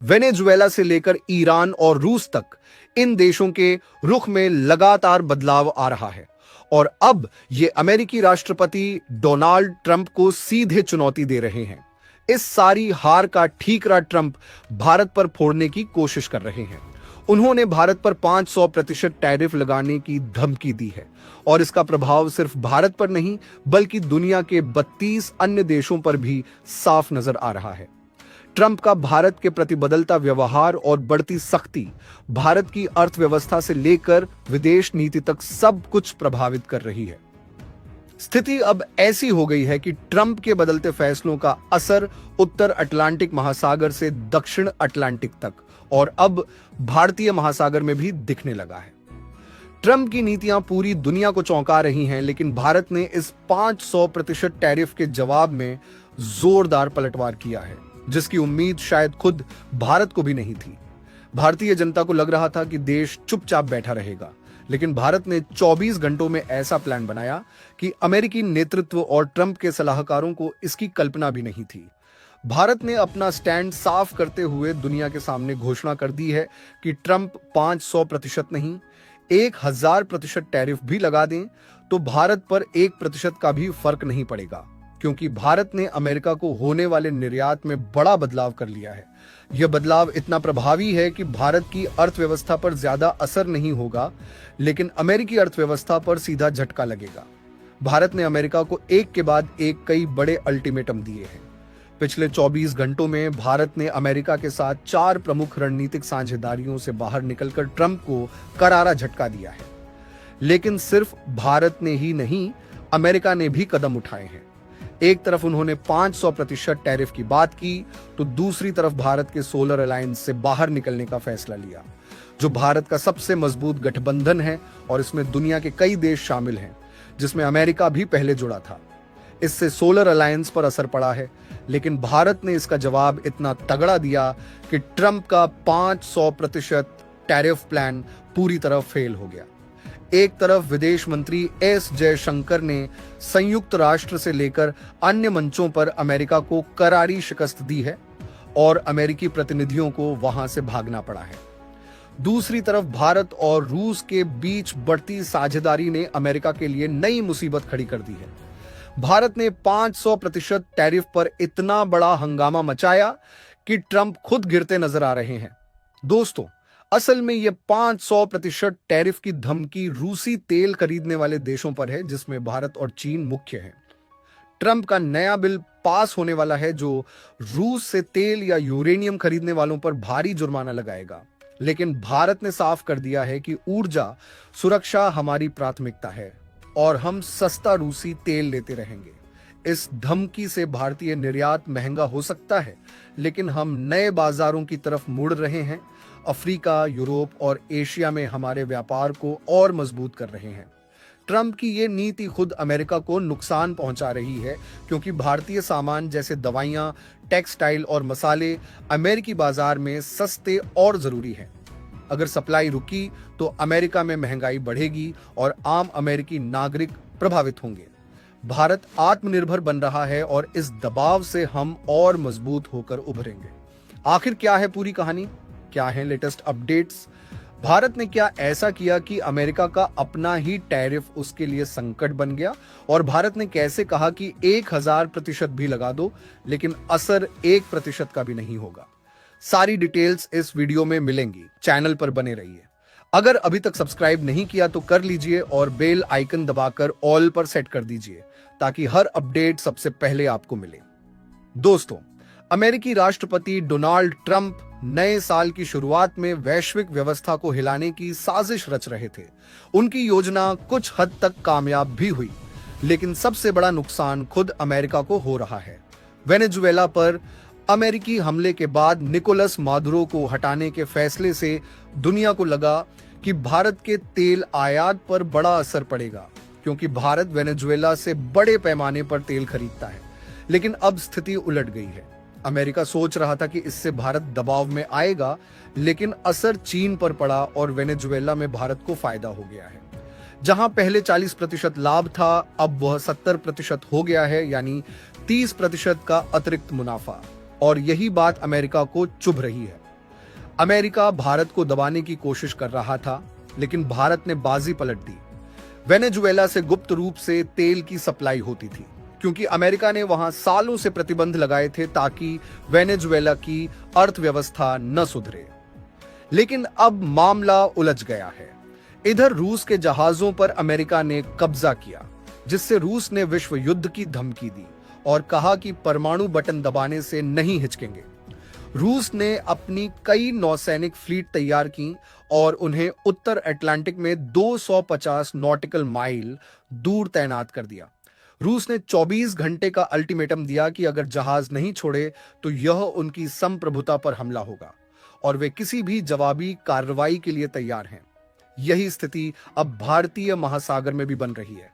Venezuela से लेकर Iran और रूस तक इन देशों के रुख में लगातार बदलाव आ रहा है और अब ये अमेरिकी राष्ट्रपति डोनाल्ड ट्रंप को सीधे चुनौती दे रहे हैं। इस सारी हार का ठीकरा ट्रंप भारत पर फोड़ने की कोशिश कर रहे हैं। उन्होंने भारत पर 500% टैरिफ लगाने की धमकी दी है और इसका प्रभाव सिर्फ भारत पर नहीं बल्कि दुनिया के 32 अन्य देशों पर भी साफ नजर आ रहा है। ट्रंप का भारत के प्रति बदलता व्यवहार और बढ़ती सख्ती भारत की अर्थव्यवस्था से लेकर विदेश नीति तक सब कुछ प्रभावित कर रही है। स्थिति अब ऐसी हो गई है कि ट्रंप के बदलते फैसलों का असर उत्तर अटलांटिक महासागर से दक्षिण अटलांटिक तक और अब भारतीय महासागर में भी दिखने लगा है। ट्रंप की नीतियां पूरी दुनिया को चौंका रही हैं, लेकिन भारत ने इस 500% टैरिफ के जवाब में जोरदार पलटवार किया है, जिसकी उम्मीद शायद खुद भारत को भी नहीं थी। भारतीय जनता को लग रहा था कि देश चुपचाप बैठा रहेगा, लेकिन भारत ने 24 घंटों में ऐसा प्लान बनाया कि अमेरिकी नेतृत्व और ट्रंप के सलाहकारों को इसकी कल्पना भी नहीं थी। भारत ने अपना स्टैंड साफ करते हुए दुनिया के सामने घोषणा कर दी है कि ट्रंप 500% नहीं 1000% टैरिफ भी लगा दें तो भारत पर 1% का भी फर्क नहीं पड़ेगा, क्योंकि भारत ने अमेरिका को होने वाले निर्यात में बड़ा बदलाव कर लिया है। यह बदलाव इतना प्रभावी है कि भारत की अर्थव्यवस्था पर ज्यादा असर नहीं होगा, लेकिन अमेरिकी अर्थव्यवस्था पर सीधा झटका लगेगा। भारत ने अमेरिका को एक के बाद एक कई बड़े अल्टीमेटम दिए हैं। पिछले 24 घंटों में भारत ने अमेरिका के साथ 4 प्रमुख रणनीतिक साझेदारियों से बाहर निकलकर ट्रंप को करारा झटका दिया है। लेकिन सिर्फ भारत ने ही नहीं, अमेरिका ने भी कदम उठाए हैं। एक तरफ उन्होंने 500% टैरिफ की बात की तो दूसरी तरफ भारत के सोलर अलायंस से बाहर निकलने का फैसला लिया, जो भारत का सबसे मजबूत गठबंधन है और इसमें दुनिया के कई देश शामिल हैं, जिसमें अमेरिका भी पहले जुड़ा था। इससे सोलर अलायंस पर असर पड़ा है, लेकिन भारत ने इसका जवाब इतना तगड़ा दिया कि ट्रंप का 500% टैरिफ प्लान पूरी तरह फेल हो गया। एक तरफ विदेश मंत्री एस जयशंकर ने संयुक्त राष्ट्र से लेकर अन्य मंचों पर अमेरिका को करारी शिकस्त दी है और अमेरिकी प्रतिनिधियों को वहां से भागना पड़ा है। दूसरी तरफ भारत और रूस के बीच बढ़ती साझेदारी ने अमेरिका के लिए नई मुसीबत खड़ी कर दी है। भारत ने 500% टैरिफ पर इतना बड़ा हंगामा मचाया कि ट्रंप खुद गिरते नजर आ रहे हैं। दोस्तों, असल में यह 500% टैरिफ की धमकी रूसी तेल खरीदने वाले देशों पर है, जिसमें भारत और चीन मुख्य हैं। ट्रंप का नया बिल पास होने वाला है जो रूस से तेल या यूरेनियम खरीदने वालों पर भारी जुर्माना लगाएगा। लेकिन भारत ने साफ कर दिया है कि ऊर्जा सुरक्षा हमारी प्राथमिकता है और हम सस्ता रूसी तेल लेते रहेंगे। इस धमकी से भारतीय निर्यात महंगा हो सकता है, लेकिन हम नए बाजारों की तरफ मुड़ रहे हैं। अफ्रीका, यूरोप और एशिया में हमारे व्यापार को और मजबूत कर रहे हैं। ट्रंप की ये नीति खुद अमेरिका को नुकसान पहुंचा रही है, क्योंकि भारतीय सामान जैसे दवाइयां, टेक्सटाइल और मसाले अमेरिकी बाजार में सस्ते और जरूरी हैं। अगर सप्लाई रुकी तो अमेरिका में महंगाई बढ़ेगी और आम अमेरिकी नागरिक प्रभावित होंगे। भारत आत्मनिर्भर बन रहा है और इस दबाव से हम और मजबूत होकर उभरेंगे। आखिर क्या है पूरी कहानी? क्या है लेटेस्ट अपडेट्स? भारत ने क्या ऐसा किया कि अमेरिका का अपना ही टैरिफ उसके लिए संकट बन गया? और भारत ने कैसे कहा कि 1000% भी लगा दो, लेकिन असर 1% का भी नहीं होगा? सारी डिटेल्स इस वीडियो में मिलेंगी। चैनल पर बने रहिए। अगर अभी तक सब्सक्राइब नहीं किया तो कर लीजिए और बेल आइकन दबाकर ऑल पर सेट कर दीजिए, ताकि हर अपडेट सबसे पहले आपको मिले। दोस्तों, अमेरिकी राष्ट्रपति डोनाल्ड ट्रंप नए साल की शुरुआत में वैश्विक व्यवस्था को हिलाने की साजिश रच रहे थे। उनकी योजना कुछ हद तक कामयाब भी हुई, लेकिन सबसे बड़ा नुकसान खुद अमेरिका को हो रहा है। वेनेजुएला पर अमेरिकी हमले के बाद निकोलस मादुरो को हटाने के फैसले से दुनिया को लगा कि भारत के तेल आयात पर बड़ा असर पड़ेगा, क्योंकि भारत वेनेजुएला से बड़े पैमाने पर तेल खरीदता है। लेकिन अब स्थिति उलट गई है। अमेरिका सोच रहा था कि इससे भारत दबाव में आएगा, लेकिन असर चीन पर पड़ा और वेनेजुएला में भारत को फायदा हो गया है। जहां पहले 40% लाभ था, अब वह 70% हो गया है, यानी 30% का अतिरिक्त मुनाफा। और यही बात अमेरिका को चुभ रही है। अमेरिका भारत को दबाने की कोशिश कर रहा था, लेकिन भारत ने बाजी पलट दी। वेनेजुएला से गुप्त रूप से तेल की सप्लाई होती थी, क्योंकि अमेरिका ने वहां सालों से प्रतिबंध लगाए थे ताकि वेनेजुएला की अर्थव्यवस्था न सुधरे। लेकिन अब मामला उलझ गया है। इधर रूस के जहाजों पर अमेरिका ने कब्जा किया, जिससे रूस ने विश्व युद्ध की धमकी दी और कहा कि परमाणु बटन दबाने से नहीं हिचकेंगे। रूस ने अपनी कई नौसैनिक फ्लीट तैयार की और उन्हें उत्तर अटलांटिक में 250 नॉटिकल माइल दूर तैनात कर दिया। रूस ने 24 घंटे का अल्टीमेटम दिया कि अगर जहाज नहीं छोड़े तो यह उनकी संप्रभुता पर हमला होगा और वे किसी भी जवाबी कार्रवाई के लिए तैयार हैं। यही स्थिति अब भारतीय महासागर में भी बन रही है।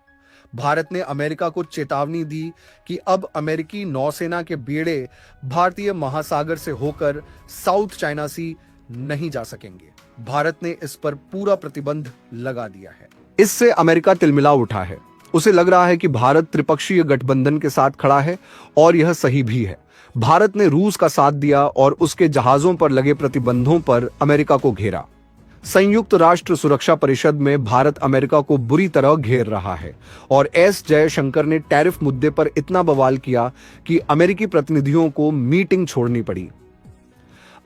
भारत ने अमेरिका को चेतावनी दी कि अब अमेरिकी नौसेना के बेड़े भारतीय महासागर से होकर साउथ चाइना सी नहीं जा सकेंगे। भारत ने इस पर पूरा प्रतिबंध लगा दिया है। इससे अमेरिका तिलमिला उठा है। उसे लग रहा है कि भारत त्रिपक्षीय गठबंधन के साथ खड़ा है और यह सही भी है। भारत ने रूस का साथ दिया और उसके जहाजों पर लगे प्रतिबंधों पर अमेरिका को घेरा। संयुक्त राष्ट्र सुरक्षा परिषद में भारत अमेरिका को बुरी तरह घेर रहा है और एस जयशंकर ने टैरिफ मुद्दे पर इतना बवाल किया कि अमेरिकी प्रतिनिधियों को मीटिंग छोड़नी पड़ी।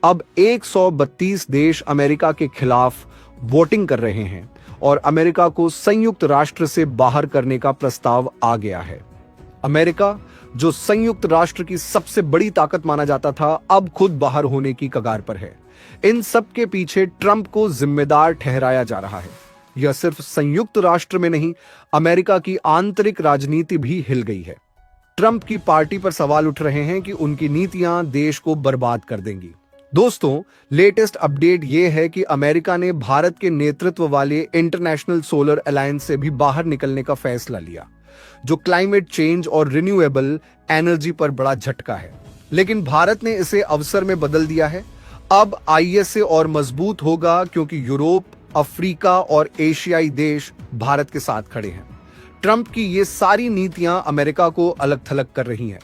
अब 132 देश अमेरिका के खिलाफ वोटिंग कर रहे हैं और अमेरिका को संयुक्त राष्ट्र से बाहर करने का प्रस्ताव आ गया है। अमेरिका, जो संयुक्त राष्ट्र की सबसे बड़ी ताकत माना जाता था, अब खुद बाहर होने की कगार पर है। इन सब के पीछे ट्रंप को जिम्मेदार ठहराया जा रहा है। यह सिर्फ संयुक्त राष्ट्र में नहीं, अमेरिका की आंतरिक राजनीति भी हिल गई है। ट्रंप की पार्टी पर सवाल उठ रहे हैं कि उनकी नीतियां देश को बर्बाद कर देंगी। दोस्तों, लेटेस्ट अपडेट यह है कि अमेरिका ने भारत के नेतृत्व वाले इंटरनेशनल सोलर अलायंस से भी बाहर निकलने का फैसला लिया, जो क्लाइमेट चेंज और रिन्यूएबल एनर्जी पर बड़ा झटका है। लेकिन भारत ने इसे अवसर में बदल दिया है। अब आईएसए और मजबूत होगा क्योंकि यूरोप, अफ्रीका और एशियाई देश भारत के साथ खड़े हैं। ट्रंप की ये सारी नीतियां अमेरिका को अलग थलग कर रही हैं।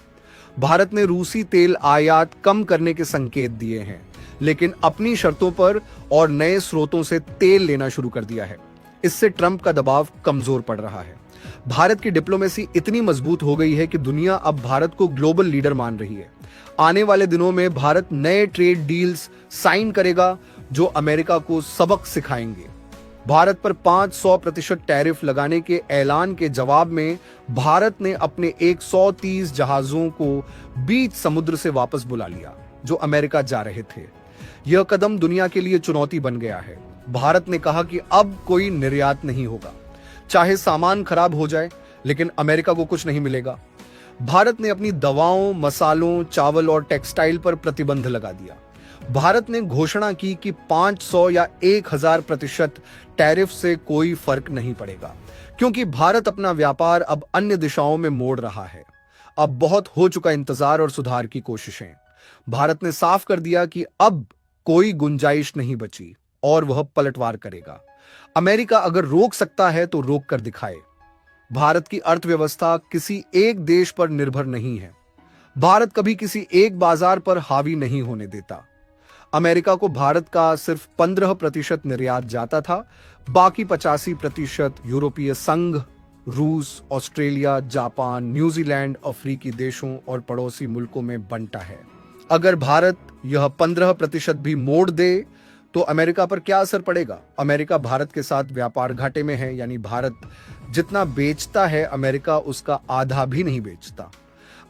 भारत ने रूसी तेल आयात कम करने के संकेत दिए हैं, लेकिन अपनी शर्तों पर और नए स्रोतों से तेल लेना शुरू कर दिया है। इससे ट्रंप का दबाव कमजोर पड़ रहा है। भारत की डिप्लोमेसी इतनी मजबूत हो गई है कि दुनिया अब भारत को ग्लोबल लीडर मान रही है। आने वाले दिनों में भारत नए ट्रेड डील्स साइन करेगा जो अमेरिका को सबक सिखाएंगे। भारत पर 500% टैरिफ लगाने के ऐलान के जवाब में भारत ने अपने 130 जहाजों को बीच समुद्र से वापस बुला लिया जो अमेरिका जा रहे थे। यह कदम दुनिया के लिए चुनौती बन गया है। भारत ने कहा कि अब कोई निर्यात नहीं होगा, चाहे सामान खराब हो जाए, लेकिन अमेरिका को कुछ नहीं मिलेगा। भारत ने अपनी दवाओं, मसालों, चावल और टेक्सटाइल पर प्रतिबंध लगा दिया। भारत ने घोषणा की कि 500 या 1000% टैरिफ से कोई फर्क नहीं पड़ेगा, क्योंकि भारत अपना व्यापार अब अन्य दिशाओं में मोड़ रहा है। अब बहुत हो चुका इंतजार और सुधार की कोशिशें। भारत ने साफ कर दिया कि अब कोई गुंजाइश नहीं बची और वह पलटवार करेगा। अमेरिका अगर रोक सकता है तो रोक कर दिखाए। भारत की अर्थव्यवस्था किसी एक देश पर निर्भर नहीं है। भारत कभी किसी एक बाजार पर हावी नहीं होने देता। अमेरिका को भारत का सिर्फ 15% निर्यात जाता था, बाकी 85% यूरोपीय संघ, रूस, ऑस्ट्रेलिया, जापान, न्यूजीलैंड, अफ्रीकी देशों और पड़ोसी मुल्कों में बंटा है। अगर भारत यह 15% भी मोड़ दे तो अमेरिका पर क्या असर पड़ेगा? अमेरिका भारत के साथ व्यापार घाटे में है, यानी भारत जितना बेचता है अमेरिका उसका आधा भी नहीं बेचता।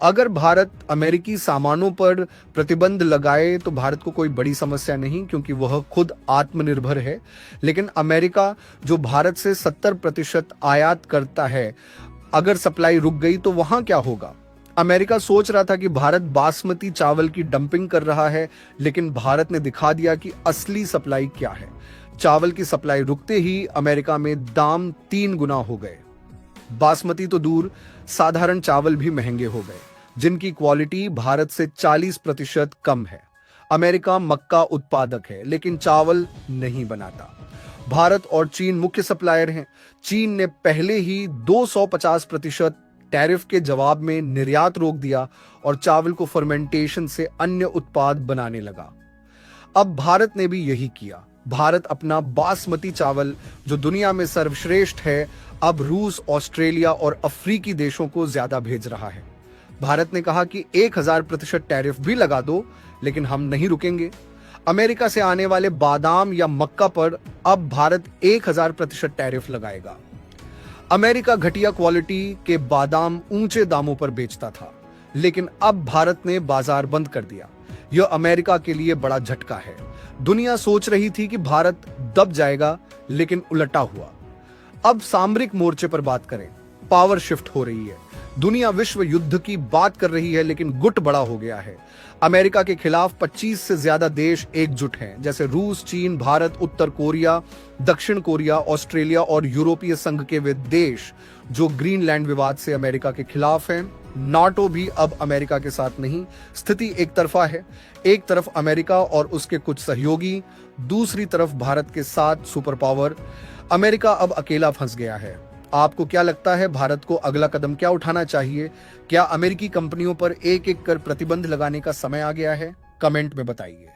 अगर भारत अमेरिकी सामानों पर प्रतिबंध लगाए तो भारत को कोई बड़ी समस्या नहीं, क्योंकि वह खुद आत्मनिर्भर है। लेकिन अमेरिका जो भारत से 70% आयात करता है, अगर सप्लाई रुक गई तो वहां क्या होगा? अमेरिका सोच रहा था कि भारत बासमती चावल की डंपिंग कर रहा है, लेकिन भारत ने दिखा दिया कि असली सप्लाई क्या है। चावल की सप्लाई रुकते ही अमेरिका में दाम 3 गुना हो गए। बासमती तो दूर, साधारण चावल भी महंगे हो गए, जिनकी क्वालिटी भारत से 40% कम है। अमेरिका मक्का उत्पादक है, लेकिन चावल नहीं बनाता। भारत और चीन मुख्य सप्लायर हैं। चीन ने पहले ही 250% टैरिफ के जवाब में निर्यात रोक दिया और चावल को फर्मेंटेशन से अन्य उत्पाद बनाने लगा। अब भारत ने भी यही किया। भारत अपना बासमती चावल जो दुनिया में सर्वश्रेष्ठ है, अब रूस, ऑस्ट्रेलिया और अफ्रीकी देशों को ज्यादा भेज रहा है। भारत ने कहा कि 1000% टैरिफ भी लगा दो, लेकिन हम नहीं रुकेंगे। अमेरिका से आने वाले बादाम या मक्का पर अब भारत 1000% टैरिफ लगाएगा। अमेरिका घटिया क्वालिटी के बादाम ऊंचे दामों पर बेचता था, लेकिन अब भारत ने बाजार बंद कर दिया। यह अमेरिका के लिए बड़ा झटका है। दुनिया सोच रही थी कि भारत दब जाएगा, लेकिन उल्टा हुआ। अब सामरिक मोर्चे पर बात करें, पावर शिफ्ट हो रही है। दुनिया विश्व युद्ध की बात कर रही है, लेकिन गुट बड़ा हो गया है। अमेरिका के खिलाफ 25 से ज्यादा देश एकजुट हैं, जैसे रूस, चीन, भारत, उत्तर कोरिया, दक्षिण कोरिया, ऑस्ट्रेलिया और यूरोपीय संघ के वे देश जो ग्रीनलैंड विवाद से अमेरिका के खिलाफ हैं। नाटो भी अब अमेरिका के साथ नहीं। स्थिति एक तरफा है। एक तरफ अमेरिका और उसके कुछ सहयोगी, दूसरी तरफ भारत के 7 सुपर पावर। अमेरिका अब अकेला फंस गया है। आपको क्या लगता है, भारत को अगला कदम क्या उठाना चाहिए? क्या अमेरिकी कंपनियों पर एक एक कर प्रतिबंध लगाने का समय आ गया है? कमेंट में बताइए।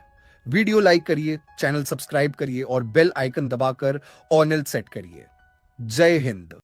वीडियो लाइक करिए, चैनल सब्सक्राइब करिए और बेल आइकन दबाकर ऑल सेट करिए। जय हिंद।